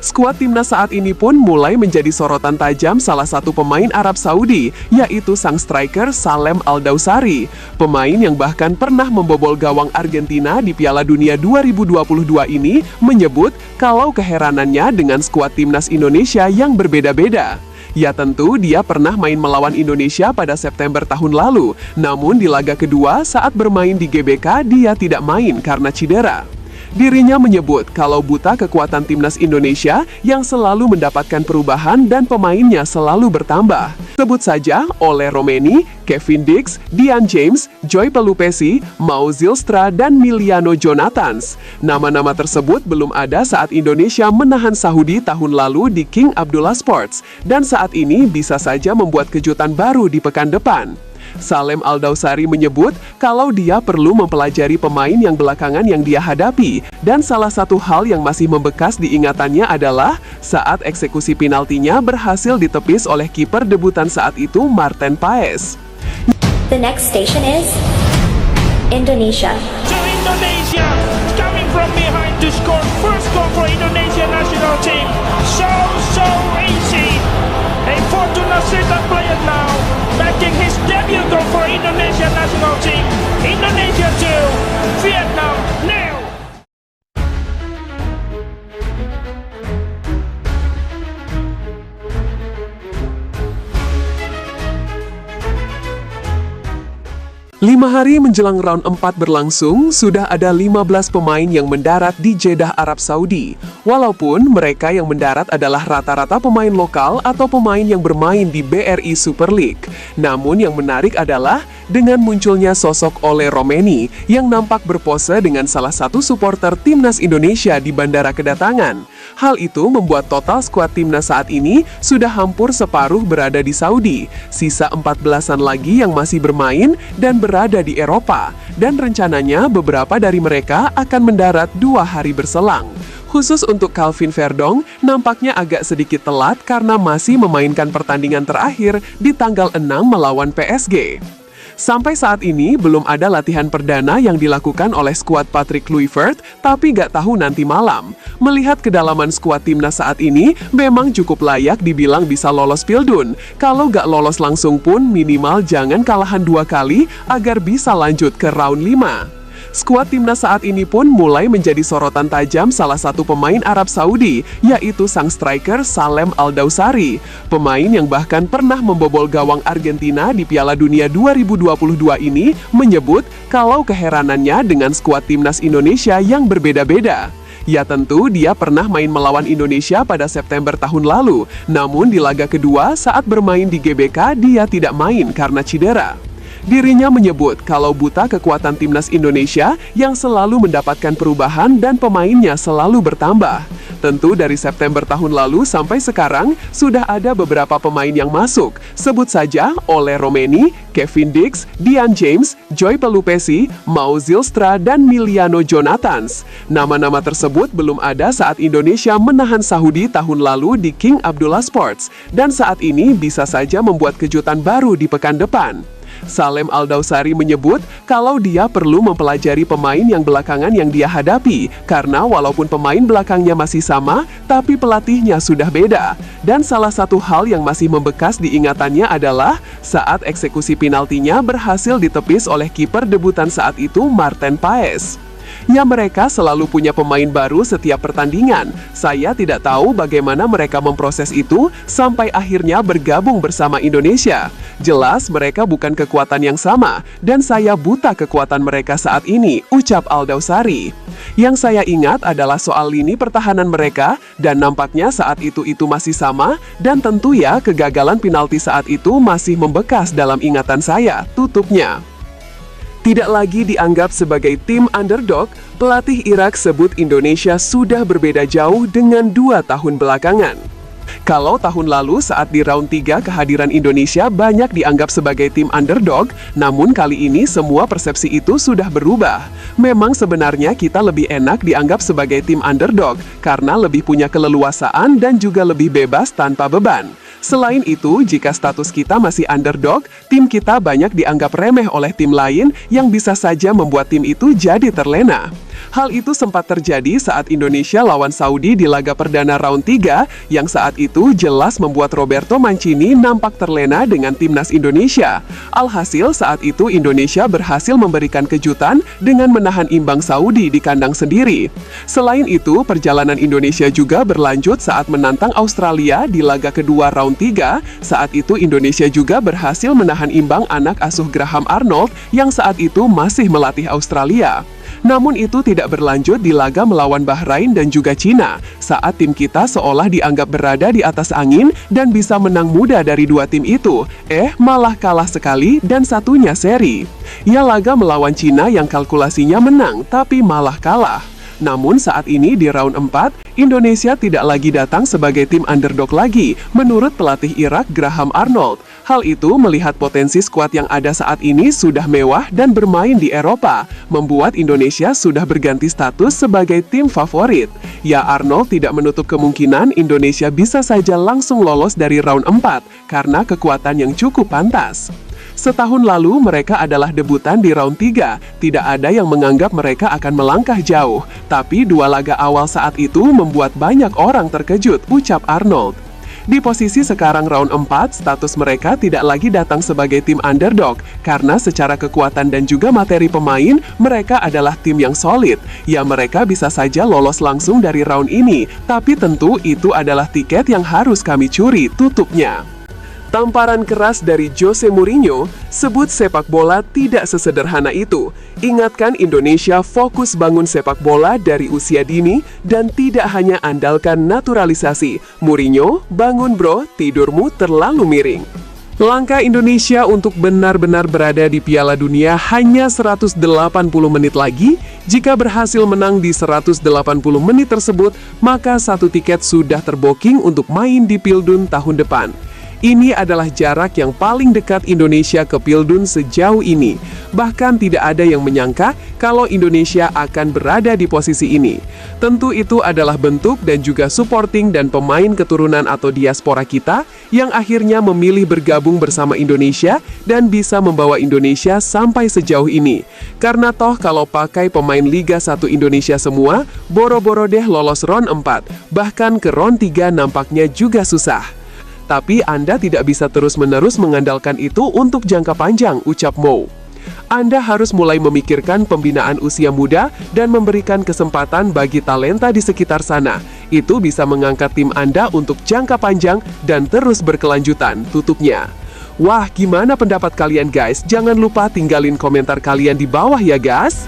Skuad timnas saat ini pun mulai menjadi sorotan tajam salah satu pemain Arab Saudi, yaitu sang striker Salem Al-Dawsari. Pemain yang bahkan pernah membobol gawang Argentina di Piala Dunia 2022 ini menyebut kalau keheranannya dengan skuad timnas Indonesia yang berbeda-beda. Ya tentu dia pernah main melawan Indonesia pada September tahun lalu, namun di laga kedua saat bermain di GBK dia tidak main karena cedera. Dirinya menyebut kalau buta kekuatan timnas Indonesia yang selalu mendapatkan perubahan dan pemainnya selalu bertambah. Sebut saja Ole Romeni, Kevin Dix, Dian James, Joy Pelupesi, Mau Zylstra, dan Miliano Jonathans. Nama-nama tersebut belum ada saat Indonesia menahan Saudi tahun lalu di King Abdullah Sports, dan saat ini bisa saja membuat kejutan baru di pekan depan. Salem Al-Dawsari menyebut kalau dia perlu mempelajari pemain yang belakangan yang dia hadapi, dan salah satu hal yang masih membekas di ingatannya adalah saat eksekusi penaltinya berhasil ditepis oleh kiper debutan saat itu Marten Paes. The next station is Indonesia. To Indonesia, coming from behind to score first goal for Indonesia national team. So easy. A Fortuna Sittard player now making his debut goal for Indonesia national team. Indonesia 2, Vietnam 0. Lima hari menjelang round 4 berlangsung, sudah ada 15 pemain yang mendarat di Jeddah, Arab Saudi. Walaupun mereka yang mendarat adalah rata-rata pemain lokal atau pemain yang bermain di BRI Super League. Namun yang menarik adalah dengan munculnya sosok Ole Romeni yang nampak berpose dengan salah satu supporter timnas Indonesia di bandara kedatangan. Hal itu membuat total skuad timnas saat ini sudah hampir separuh berada di Saudi. Sisa 14-an lagi yang masih bermain dan berada di Eropa, dan rencananya beberapa dari mereka akan mendarat 2 hari berselang. Khusus untuk Calvin Verdong, nampaknya agak sedikit telat karena masih memainkan pertandingan terakhir di tanggal 6 melawan PSG. Sampai saat ini belum ada latihan perdana yang dilakukan oleh skuad Patrick Kluivert, tapi gak tahu nanti malam. Melihat kedalaman skuad timnas saat ini, memang cukup layak dibilang bisa lolos Pildun. Kalau gak lolos langsung pun minimal jangan kalahan 2 kali agar bisa lanjut ke round 5. Skuad timnas saat ini pun mulai menjadi sorotan tajam salah satu pemain Arab Saudi, yaitu sang striker Salem Al-Dawsari. Pemain yang bahkan pernah membobol gawang Argentina di Piala Dunia 2022 ini menyebut kalau keheranannya dengan skuad timnas Indonesia yang berbeda-beda. Ya tentu dia pernah main melawan Indonesia pada September tahun lalu, namun di laga kedua saat bermain di GBK dia tidak main karena cedera. Dirinya menyebut kalau buta kekuatan timnas Indonesia yang selalu mendapatkan perubahan dan pemainnya selalu bertambah. Tentu dari September tahun lalu sampai sekarang sudah ada beberapa pemain yang masuk. Sebut saja Ole Romeni, Kevin Dix, Dian James, Joy Pelupesi, Mau Zylstra, dan Miliano Jonathans. Nama-nama tersebut belum ada saat Indonesia menahan Saudi tahun lalu di King Abdullah Sports, dan saat ini bisa saja membuat kejutan baru di pekan depan. Salem Al-Dawsari menyebut kalau dia perlu mempelajari pemain yang belakangan yang dia hadapi, karena walaupun pemain belakangnya masih sama, tapi pelatihnya sudah beda. Dan salah satu hal yang masih membekas di ingatannya adalah saat eksekusi penaltinya berhasil ditepis oleh kiper debutan saat itu Marten Paes. Ya mereka selalu punya pemain baru setiap pertandingan. Saya tidak tahu bagaimana mereka memproses itu sampai akhirnya bergabung bersama Indonesia. Jelas mereka bukan kekuatan yang sama, dan saya buta kekuatan mereka saat ini, ucap Al-Dawsari. Yang saya ingat adalah soal lini pertahanan mereka, dan nampaknya saat itu masih sama, dan tentu ya kegagalan penalti saat itu masih membekas dalam ingatan saya, tutupnya. Tidak lagi dianggap sebagai tim underdog, pelatih Irak sebut Indonesia sudah berbeda jauh dengan 2 tahun belakangan. Kalau tahun lalu saat di round 3 kehadiran Indonesia banyak dianggap sebagai tim underdog, namun kali ini semua persepsi itu sudah berubah. Memang sebenarnya kita lebih enak dianggap sebagai tim underdog karena lebih punya keleluasaan dan juga lebih bebas tanpa beban. Selain itu, jika status kita masih underdog, tim kita banyak dianggap remeh oleh tim lain yang bisa saja membuat tim itu jadi terlena. Hal itu sempat terjadi saat Indonesia lawan Saudi di laga perdana round 3 yang saat itu jelas membuat Roberto Mancini nampak terlena dengan timnas Indonesia. Alhasil saat itu Indonesia berhasil memberikan kejutan dengan menahan imbang Saudi di kandang sendiri. Selain itu, perjalanan Indonesia juga berlanjut saat menantang Australia di laga kedua round 3. Saat itu Indonesia juga berhasil menahan imbang anak asuh Graham Arnold yang saat itu masih melatih Australia. Namun itu tidak berlanjut di laga melawan Bahrain dan juga Cina, saat tim kita seolah dianggap berada di atas angin dan bisa menang mudah dari dua tim itu, malah kalah sekali dan satunya seri. Ya, laga melawan Cina yang kalkulasinya menang, tapi malah kalah. Namun saat ini di round 4, Indonesia tidak lagi datang sebagai tim underdog lagi, menurut pelatih Irak Graham Arnold. Hal itu melihat potensi skuad yang ada saat ini sudah mewah dan bermain di Eropa, membuat Indonesia sudah berganti status sebagai tim favorit. Ya, Arnold tidak menutup kemungkinan Indonesia bisa saja langsung lolos dari round 4 karena kekuatan yang cukup pantas. Setahun lalu mereka adalah debutan di round 3, tidak ada yang menganggap mereka akan melangkah jauh. Tapi dua laga awal saat itu membuat banyak orang terkejut, ucap Arnold. Di posisi sekarang round 4, status mereka tidak lagi datang sebagai tim underdog, karena secara kekuatan dan juga materi pemain, mereka adalah tim yang solid. Ya, mereka bisa saja lolos langsung dari round ini, tapi tentu itu adalah tiket yang harus kami curi, tutupnya. Tamparan keras dari Jose Mourinho, sebut sepak bola tidak sesederhana itu. Ingatkan Indonesia fokus bangun sepak bola dari usia dini dan tidak hanya andalkan naturalisasi. Mourinho, bangun bro, tidurmu terlalu miring. Langkah Indonesia untuk benar-benar berada di Piala Dunia hanya 180 menit lagi. Jika berhasil menang di 180 menit tersebut, maka satu tiket sudah terbooking untuk main di Pildun tahun depan. Ini adalah jarak yang paling dekat Indonesia ke Pildun sejauh ini. Bahkan tidak ada yang menyangka kalau Indonesia akan berada di posisi ini. Tentu itu adalah bentuk dan juga supporting dan pemain keturunan atau diaspora kita yang akhirnya memilih bergabung bersama Indonesia dan bisa membawa Indonesia sampai sejauh ini. Karena toh kalau pakai pemain Liga 1 Indonesia semua, boro-boro deh lolos round 4. Bahkan ke round 3 nampaknya juga susah. Tapi Anda tidak bisa terus-menerus mengandalkan itu untuk jangka panjang, ucap Mo. Anda harus mulai memikirkan pembinaan usia muda dan memberikan kesempatan bagi talenta di sekitar sana. Itu bisa mengangkat tim Anda untuk jangka panjang dan terus berkelanjutan, tutupnya. Wah, gimana pendapat kalian guys? Jangan lupa tinggalin komentar kalian di bawah ya guys.